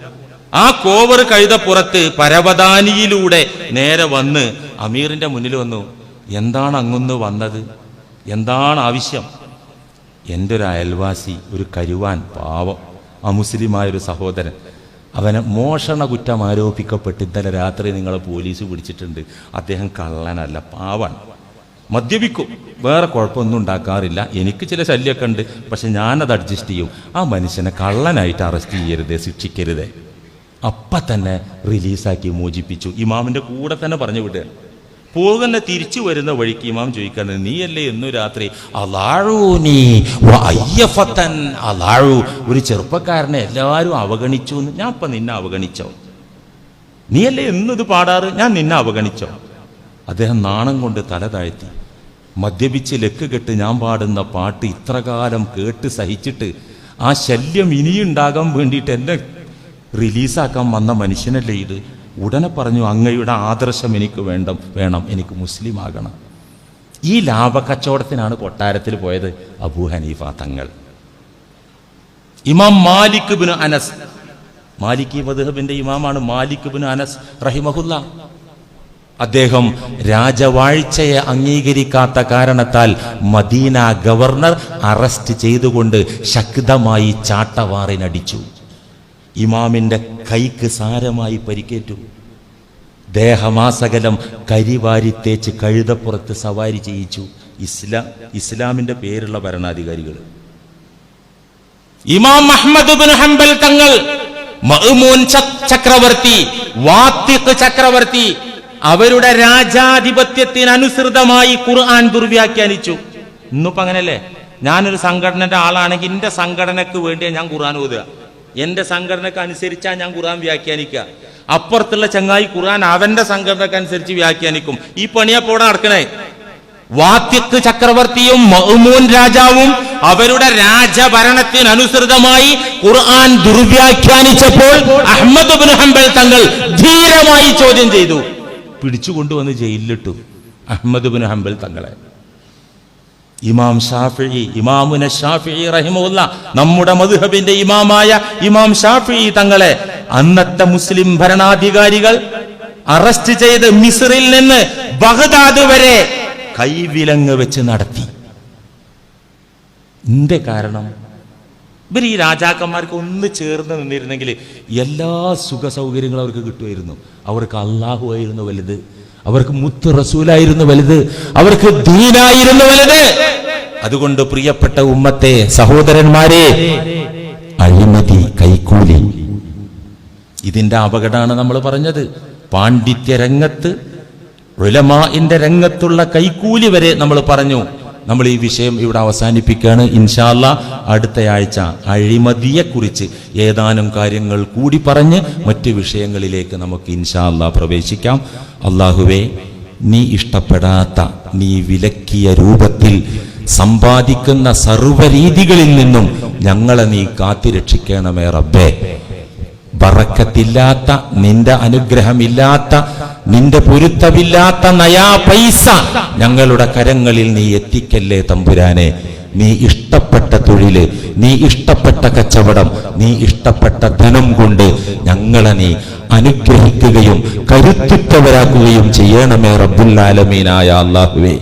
ആ കോവർ കഴുതപ്പുറത്ത് പരവതാനിയിലൂടെ നേരെ വന്ന് അമീറിന്റെ മുന്നിൽ വന്നു. എന്താണ് അങ്ങൊന്ന് വന്നത്? എന്താണ് ആവശ്യം? എൻ്റെ ഒരു അയൽവാസി, ഒരു കരുവാൻ പാവം അമുസ്ലിമായൊരു സഹോദരൻ, അവനെ മോഷണ കുറ്റം ആരോപിക്കപ്പെട്ട് ഇന്നലെ രാത്രി നിങ്ങളെ പോലീസ് പിടിച്ചിട്ടുണ്ട്. അദ്ദേഹം കള്ളനല്ല, പാവാണ്, മദ്യപിക്കും, വേറെ കുഴപ്പമൊന്നും ഉണ്ടാക്കാറില്ല. എനിക്ക് ചില ശല്യമൊക്കെ ഉണ്ട്, പക്ഷെ ഞാനത് അഡ്ജസ്റ്റ് ചെയ്യും. ആ മനുഷ്യനെ കള്ളനായിട്ട് അറസ്റ്റ് ചെയ്യരുതേ, ശിക്ഷിക്കരുതേ. അപ്പം തന്നെ റിലീസാക്കി മോചിപ്പിച്ചു. ഇമാമിൻ്റെ കൂടെ തന്നെ പറഞ്ഞു വിടുക. പോകുന്ന തിരിച്ചു വരുന്ന വഴിക്ക് ഇമാം ചോദിക്കുന്നത്, നീയല്ലേ എന്നു രാത്രി അലാഴു ഒരു ചെറുപ്പക്കാരനെ എല്ലാവരും അവഗണിച്ചു എന്ന്? ഞാൻ ഇപ്പം നിന്നെ അവഗണിച്ചോ? നീയല്ലേ എന്നത് പാടാറ്, ഞാൻ നിന്നെ അവഗണിച്ചോ? അദ്ദേഹം നാണം കൊണ്ട് തല താഴ്ത്തി. മദ്യപിച്ച് ലക്ക് കെട്ട് ഞാൻ പാടുന്ന പാട്ട് ഇത്രകാലം കേട്ട് സഹിച്ചിട്ട് ആ ശല്യം ഇനിയുണ്ടാകാൻ വേണ്ടിയിട്ട് എന്നെ റിലീസാക്കാൻ വന്ന മനുഷ്യനല്ലേ ഇത്? ഉടനെ പറഞ്ഞു, അങ്ങയുടെ ആദർശം എനിക്ക് വേണം, എനിക്ക് മുസ്ലിം ആകണം. ഈ ലാഭക്കച്ചവടത്തിനാണ് കൊട്ടാരത്തിൽ പോയത് അബൂ ഹനീഫ തങ്ങൾ. ഇമാം മാലിക് ബിൻ അനസ്, മാലിക്കി മദ്ഹബിന്റെ ഇമാമാണ് മാലിക് ബിൻ അനസ് റഹിമഹുല്ല. അദ്ദേഹം രാജവാഴ്ചയെ അംഗീകരിക്കാത്ത കാരണത്താൽ മദീന ഗവർണർ അറസ്റ്റ് ചെയ്തുകൊണ്ട് ശക്തമായി ചാട്ടവാറിനടിച്ചു. ഇമാമിന്റെ കൈക്ക് സാരമായി പരിക്കേറ്റു. ദേഹമാസകലം കരിവാരിത്തേച്ച് കഴുതപ്പുറത്ത് സവാരി ചെയ്യിച്ചു ഇസ്ലാമിന്റെ പേരുള്ള ഭരണാധികാരികൾ. ഇമാം അഹ്മദ് ബിൻ ഹംബൽ തങ്ങൾ, മഅ്മൂൻ ചക്രവർത്തി, വാത്തിഖ് ചക്രവർത്തി അവരുടെ രാജാധിപത്യത്തിനനുസൃതമായി ഖുർആൻ ദുർവ്യാഖ്യാനിച്ചു. ഇന്നിപ്പോ അങ്ങനല്ലേ? ഞാനൊരു സംഘടനയുടെ ആളാണെങ്കിൽ എന്റെ സംഘടനക്ക് വേണ്ടിയാണ് ഞാൻ ഖുർആൻ ഓതുക, എന്റെ സംഘടനക്ക് അനുസരിച്ചാണ് ഞാൻ ഖുർആൻ വ്യാഖ്യാനിക്കുക. അപ്പുറത്തുള്ള ചങ്ങായി ഖുർആൻ അവന്റെ സംഘടനക്ക് അനുസരിച്ച് വ്യാഖ്യാനിക്കും. ഈ പണിയപ്പോടെ നടക്കണേ. വാത്തിഖ് ചക്രവർത്തിയും മഅ്മൂൻ രാജാവും അവരുടെ രാജഭരണത്തിനനുസൃതമായി ഖുർആൻ ദുർവ്യാഖ്യാനിച്ചപ്പോൾ അഹ്മദ് ബിൻ ഹംബൽ തങ്ങൾ ധീരമായി ചോദ്യം ചെയ്തു, പിടിച്ചുകൊണ്ടുവന്ന് ജയിലിലിട്ടു അഹ്മദ് ബിൻ ഹംബൽ തങ്ങളെ. ഇമാം ഷാഫിഈ, ഇമാമുന ഷാഫിഈ റഹിമഹുല്ല, നമ്മുടെ മദ്ഹബിന്റെ ഇമാമായ ഇമാം ഷാഫിഈ തങ്ങളെ അന്നത്തെ മുസ്ലിം ഭരണാധികാരികൾ അറസ്റ്റ് ചെയ്ത് മിസ്റിൽ നിന്ന് ബഗ്ദാദ് വരെ കൈവിലങ്ങ് വെച്ച് നടത്തി. എന്തേ കാരണം? ഇവർ ഈ രാജാക്കന്മാർക്ക് ഒന്ന് ചേർന്ന് നിന്നിരുന്നെങ്കിൽ എല്ലാ സുഖ സൗകര്യങ്ങളും അവർക്ക് കിട്ടുമായിരുന്നു. അവർക്ക് അള്ളാഹു ആയിരുന്നു വലുത്, അവർക്ക് മുത്ത് റസൂലായിരുന്നു വലുത്, അവർക്ക് ദീനായിരുന്നു വലുത്. അതുകൊണ്ട് പ്രിയപ്പെട്ട ഉമ്മത്തെ, സഹോദരന്മാരെ, അഴിമതി, കൈക്കൂലി, ഇതിന്റെ അപകടമാണ് നമ്മൾ പറഞ്ഞത്. പാണ്ഡിത്യ രംഗത്ത്, ഉലമാഇന്റെ രംഗത്തുള്ള കൈക്കൂലി വരെ നമ്മൾ പറഞ്ഞു. നമ്മൾ ഈ വിഷയം ഇവിടെ അവസാനിപ്പിക്കുകയാണ്. ഇൻഷാ അല്ലാഹ് അടുത്തയാഴ്ച അഴിമതിയെക്കുറിച്ച് ഏതാനും കാര്യങ്ങൾ കൂടി പറഞ്ഞ് മറ്റു വിഷയങ്ങളിലേക്ക് നമുക്ക് ഇൻഷാ അല്ലാഹ് പ്രവേശിക്കാം. അല്ലാഹുവേ, നീ ഇഷ്ടപ്പെടാത്ത, നീ വിലക്കിയ രൂപത്തിൽ സമ്പാദിക്കുന്ന സർവ്വരീതികളിൽ നിന്നും ഞങ്ങളെ നീ കാത്തിരക്ഷിക്കണമേ റബ്ബേ. ബറക്കത്തില്ലാത്ത, നിന്റെ അനുഗ്രഹമില്ലാത്ത, നിന്റെ പൊരുത്തമില്ലാത്ത നയാ പൈസ ഞങ്ങളുടെ കരങ്ങളിൽ നീ എത്തിക്കല്ലേ തമ്പുരാനെ. നീ ഇഷ്ടപ്പെട്ട തൊഴില്, നീ ഇഷ്ടപ്പെട്ട കച്ചവടം, നീ ഇഷ്ടപ്പെട്ട ധനം കൊണ്ട് ഞങ്ങളെ നീ അനുഗ്രഹിക്കുകയും കരുത്തുറ്റവരാക്കുകയും ചെയ്യണമേ റബ്ബുൽ ആലമീനായ അല്ലാഹുവേ.